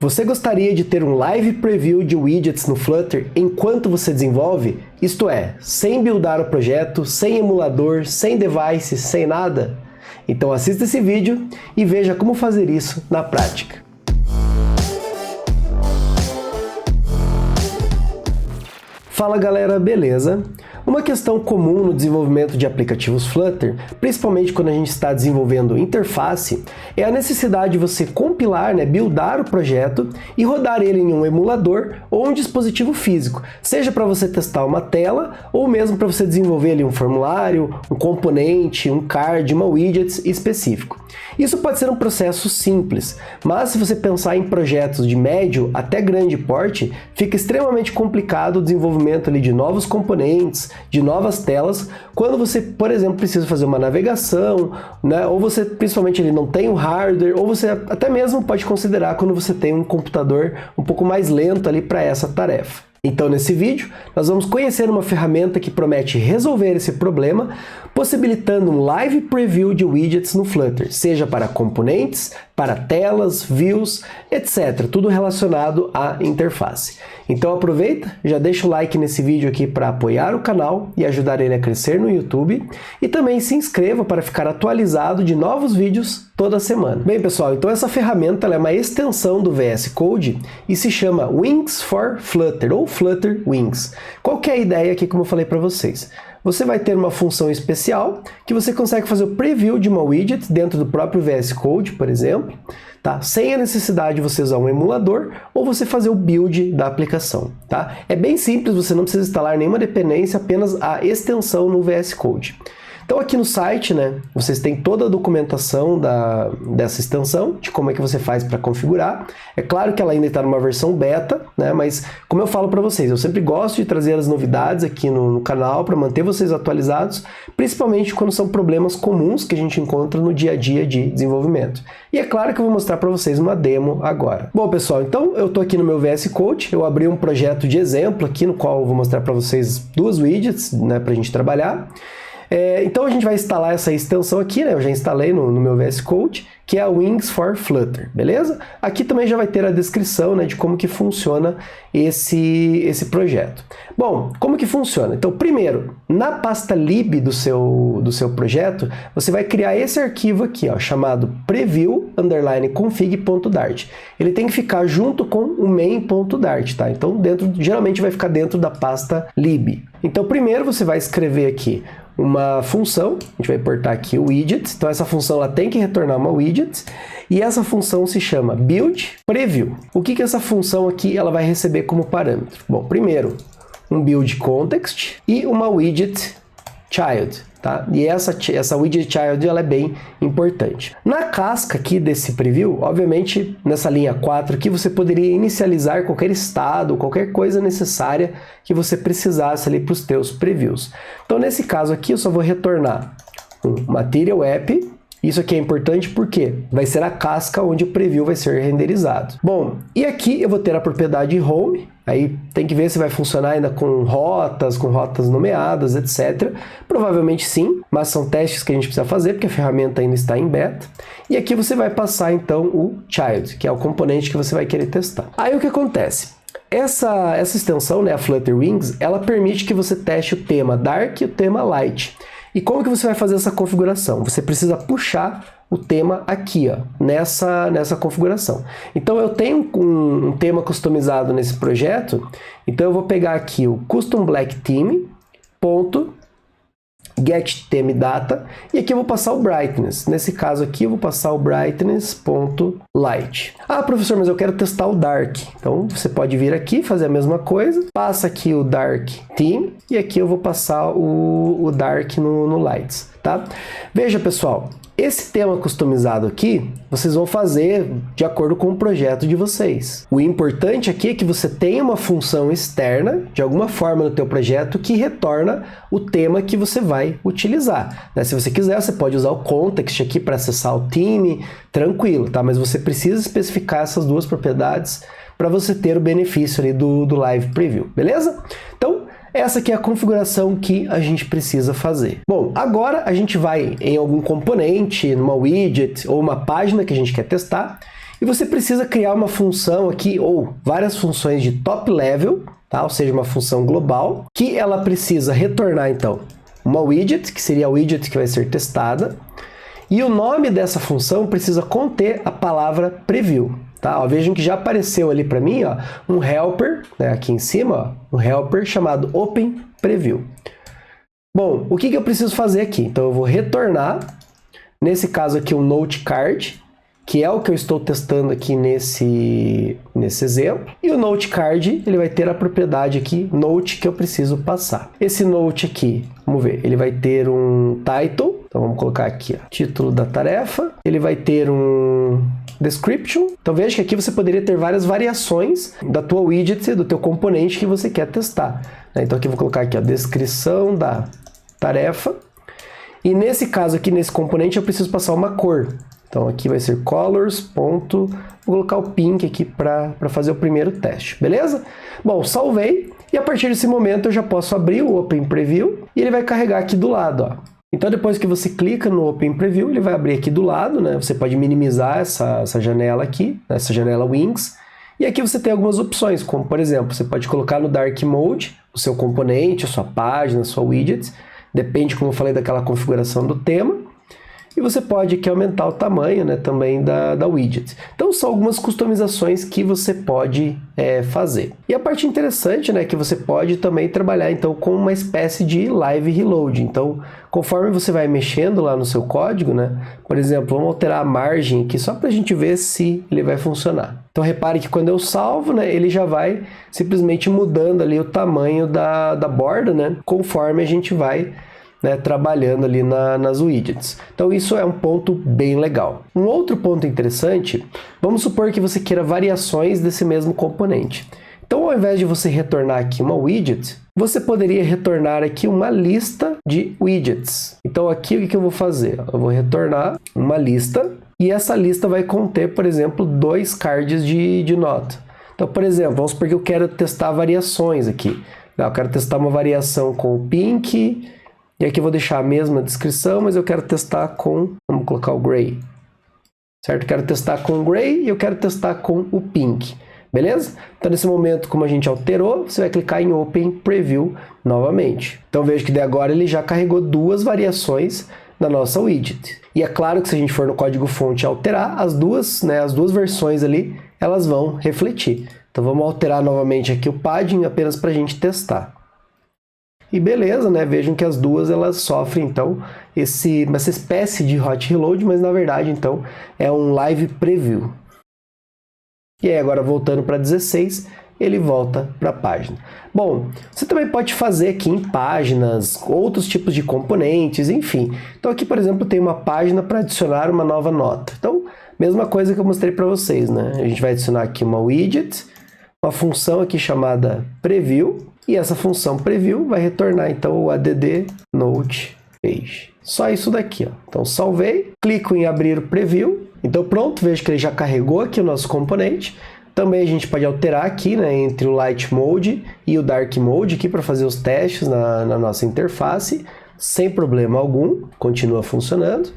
Você gostaria de ter um live preview de widgets no Flutter enquanto você desenvolve? Isto é, sem buildar o projeto, sem emulador, sem device, sem nada? Então assista esse vídeo e veja como fazer isso na prática. Fala galera, beleza? Uma questão comum no desenvolvimento de aplicativos Flutter, principalmente quando a gente está desenvolvendo interface, é a necessidade de você compilar, buildar o projeto e rodar ele em um emulador ou um dispositivo físico, seja para você testar uma tela ou mesmo para você desenvolver ali um formulário, um componente, um card, uma widget específico. Isso pode ser um processo simples, mas se você pensar em projetos de médio até grande porte, fica extremamente complicado o desenvolvimento ali de novos componentes, de novas telas, quando você, por exemplo, precisa fazer uma navegação, ou você principalmente ele não tem o hardware, ou você até mesmo pode considerar quando você tem um computador um pouco mais lento ali para essa tarefa. Então, nesse vídeo, nós vamos conhecer uma ferramenta que promete resolver esse problema, possibilitando um live preview de widgets no Flutter, seja para componentes, para telas, views, etc. Tudo relacionado à interface. Então aproveita, já deixa o like nesse vídeo aqui para apoiar o canal e ajudar ele a crescer no YouTube, e também se inscreva para ficar atualizado de novos vídeos toda semana. Bem pessoal, então essa ferramenta ela é uma extensão do VS Code e se chama Wings for Flutter, ou Flutter Wings. Qual que é a ideia aqui, como eu falei para vocês? Você vai ter uma função especial que você consegue fazer o preview de uma widget dentro do próprio VS Code, por exemplo, tá? Sem a necessidade de você usar um emulador ou você fazer o build da aplicação. Tá? É bem simples, você não precisa instalar nenhuma dependência, apenas a extensão no VS Code. Então aqui no site, vocês têm toda a documentação dessa extensão, de como é que você faz para configurar. É claro que ela ainda está numa versão beta, mas como eu falo para vocês, eu sempre gosto de trazer as novidades aqui no canal para manter vocês atualizados, principalmente quando são problemas comuns que a gente encontra no dia a dia de desenvolvimento. E é claro que eu vou mostrar para vocês uma demo agora. Bom pessoal, então eu estou aqui no meu VS Code, eu abri um projeto de exemplo aqui no qual eu vou mostrar para vocês duas widgets para a gente trabalhar. Então a gente vai instalar essa extensão aqui, eu já instalei no meu VS Code, que é a Wings for Flutter, beleza? Aqui também já vai ter a descrição de como que funciona esse projeto. Bom, como que funciona? Então primeiro, na pasta lib do seu projeto, você vai criar esse arquivo aqui, chamado preview_config.dart. Ele tem que ficar junto com o main.dart, tá? Então geralmente vai ficar dentro da pasta lib. Então primeiro você vai escrever aqui uma função, a gente vai importar aqui o widget, então essa função ela tem que retornar uma widget, e essa função se chama build preview. O que essa função aqui ela vai receber como parâmetro? Bom, primeiro, um build context e uma widget child. Tá? E essa widget child ela é bem importante. Na casca aqui desse preview, obviamente nessa linha 4 aqui você poderia inicializar qualquer estado, qualquer coisa necessária que você precisasse ali para os teus previews. Então nesse caso aqui eu só vou retornar um material app. Isso aqui é importante porque vai ser a casca onde o preview vai ser renderizado. Bom, e aqui eu vou ter a propriedade home, aí tem que ver se vai funcionar ainda com rotas nomeadas, etc. Provavelmente sim, mas são testes que a gente precisa fazer porque a ferramenta ainda está em beta. E aqui você vai passar então o child, que é o componente que você vai querer testar. Aí o que acontece? Essa extensão, a Flutter Wings, ela permite que você teste o tema Dark e o tema Light. E como que você vai fazer essa configuração? Você precisa puxar o tema aqui, nessa configuração. Então eu tenho um tema customizado nesse projeto, então eu vou pegar aqui o custom black theme, get theme data, e aqui eu vou passar o brightness. Nesse caso aqui eu vou passar o brightness.light. Ah, professor, mas eu quero testar o dark. Então você pode vir aqui, fazer a mesma coisa, passa aqui o dark theme, e aqui eu vou passar o dark no lights, tá? Veja, pessoal, esse tema customizado aqui, vocês vão fazer de acordo com o projeto de vocês. O importante aqui é que você tenha uma função externa, de alguma forma no teu projeto, que retorna o tema que você vai utilizar. Se você quiser, você pode usar o context aqui para acessar o theme, tranquilo, tá? Mas você precisa especificar essas duas propriedades para você ter o benefício ali do Live Preview, beleza? Então, essa aqui é a configuração que a gente precisa fazer. Bom, agora a gente vai em algum componente, numa widget ou uma página que a gente quer testar, E você precisa criar uma função aqui, ou várias funções de top level, tá? Ou seja, uma função global, que ela precisa retornar, então, uma widget, que seria a widget que vai ser testada, e o nome dessa função precisa conter a palavra preview. Tá? Ó, vejam que já apareceu ali para mim, ó, um helper, né, aqui em cima, ó, um helper chamado Open Preview. Bom, o que eu preciso fazer aqui? Então eu vou retornar, nesse caso aqui, um Note Card, que é o que eu estou testando aqui nesse exemplo. E o Note Card, ele vai ter a propriedade aqui, Note, que eu preciso passar. Esse Note aqui, vamos ver, ele vai ter um title, então vamos colocar aqui, ó, título da tarefa. Ele vai ter um description. Então veja que aqui você poderia ter várias variações da tua widget, do teu componente que você quer testar. Então aqui eu vou colocar aqui a descrição da tarefa. E nesse caso aqui, nesse componente, eu preciso passar uma cor. Então aqui vai ser colors. Vou colocar o pink aqui para fazer o primeiro teste, beleza? Bom, salvei. E a partir desse momento eu já posso abrir o Open Preview e ele vai carregar aqui do lado, ó. Então depois que você clica no Open Preview, ele vai abrir aqui do lado, né? Você pode minimizar essa janela aqui, essa janela Wings. E aqui você tem algumas opções, como por exemplo, você pode colocar no Dark Mode o seu componente, a sua página, a sua widget. Depende, como eu falei, daquela configuração do tema. E você pode aqui aumentar o tamanho, né, também da widget. Então são algumas customizações que você pode fazer. E a parte interessante, né, que você pode também trabalhar então com uma espécie de live reload. Então, conforme você vai mexendo lá no seu código, né, por exemplo, vamos alterar a margem aqui só para a gente ver se ele vai funcionar. Então repare que quando eu salvo, né, ele já vai simplesmente mudando ali o tamanho da borda, né, conforme a gente vai, né, trabalhando ali nas widgets. Então isso é um ponto bem legal. Um outro ponto interessante, vamos supor que você queira variações desse mesmo componente. Então ao invés de você retornar aqui uma widget, você poderia retornar aqui uma lista de widgets. Então aqui o que eu vou fazer? Eu vou retornar uma lista e essa lista vai conter, por exemplo, 2 cards de nota. Então, por exemplo, vamos supor que eu quero testar variações aqui. Eu quero testar uma variação com o pink. E aqui eu vou deixar a mesma descrição, mas eu quero testar com, vamos colocar o gray, certo? Eu quero testar com o gray e eu quero testar com o pink, beleza? Então nesse momento, como a gente alterou, você vai clicar em Open Preview novamente. Então veja que de agora ele já carregou 2 variações na nossa widget. E é claro que se a gente for no código-fonte e alterar, as duas versões ali, elas vão refletir. Então vamos alterar novamente aqui o padding apenas para a gente testar. E beleza, né? Vejam que as duas elas sofrem então essa espécie de hot reload, mas na verdade então é um live preview. E aí agora voltando para 16, ele volta para a página. Bom, você também pode fazer aqui em páginas outros tipos de componentes, enfim. Então aqui, por exemplo, tem uma página para adicionar uma nova nota. Então, mesma coisa que eu mostrei para vocês, né? A gente vai adicionar aqui uma widget, uma função aqui chamada preview. E essa função preview vai retornar então o add note page. Só isso daqui, ó. Então salvei, clico em abrir o preview. Então pronto, vejo que ele já carregou aqui o nosso componente. Também a gente pode alterar aqui, né, entre o light mode e o dark mode aqui para fazer os testes na nossa interface, sem problema algum, continua funcionando.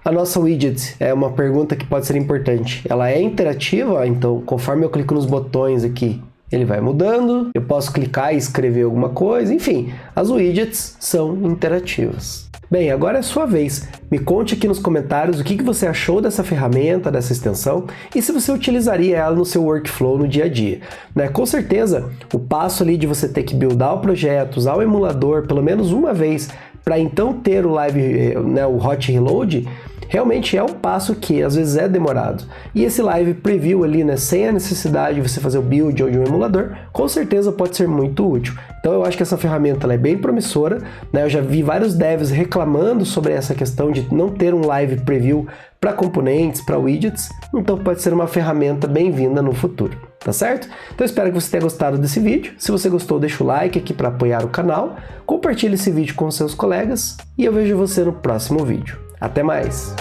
A nossa widget é uma pergunta que pode ser importante. Ela é interativa, então conforme eu clico nos botões aqui, ele vai mudando, eu posso clicar e escrever alguma coisa, enfim, as widgets são interativas. Bem, agora é a sua vez. Me conte aqui nos comentários o que você achou dessa ferramenta, dessa extensão, e se você utilizaria ela no seu workflow no dia a dia. Né? Com certeza, o passo ali de você ter que buildar o projeto, usar o emulador pelo menos uma vez, para então ter o live, né, o hot reload, realmente é um passo que às vezes é demorado. E esse live preview ali, né, sem a necessidade de você fazer o build ou de um emulador, com certeza pode ser muito útil. Então eu acho que essa ferramenta ela é bem promissora, né? Eu já vi vários devs reclamando sobre essa questão de não ter um live preview para componentes, para widgets, então pode ser uma ferramenta bem-vinda no futuro. Tá certo? Então espero que você tenha gostado desse vídeo. Se você gostou, deixa o like aqui para apoiar o canal, compartilhe esse vídeo com seus colegas e eu vejo você no próximo vídeo. Até mais!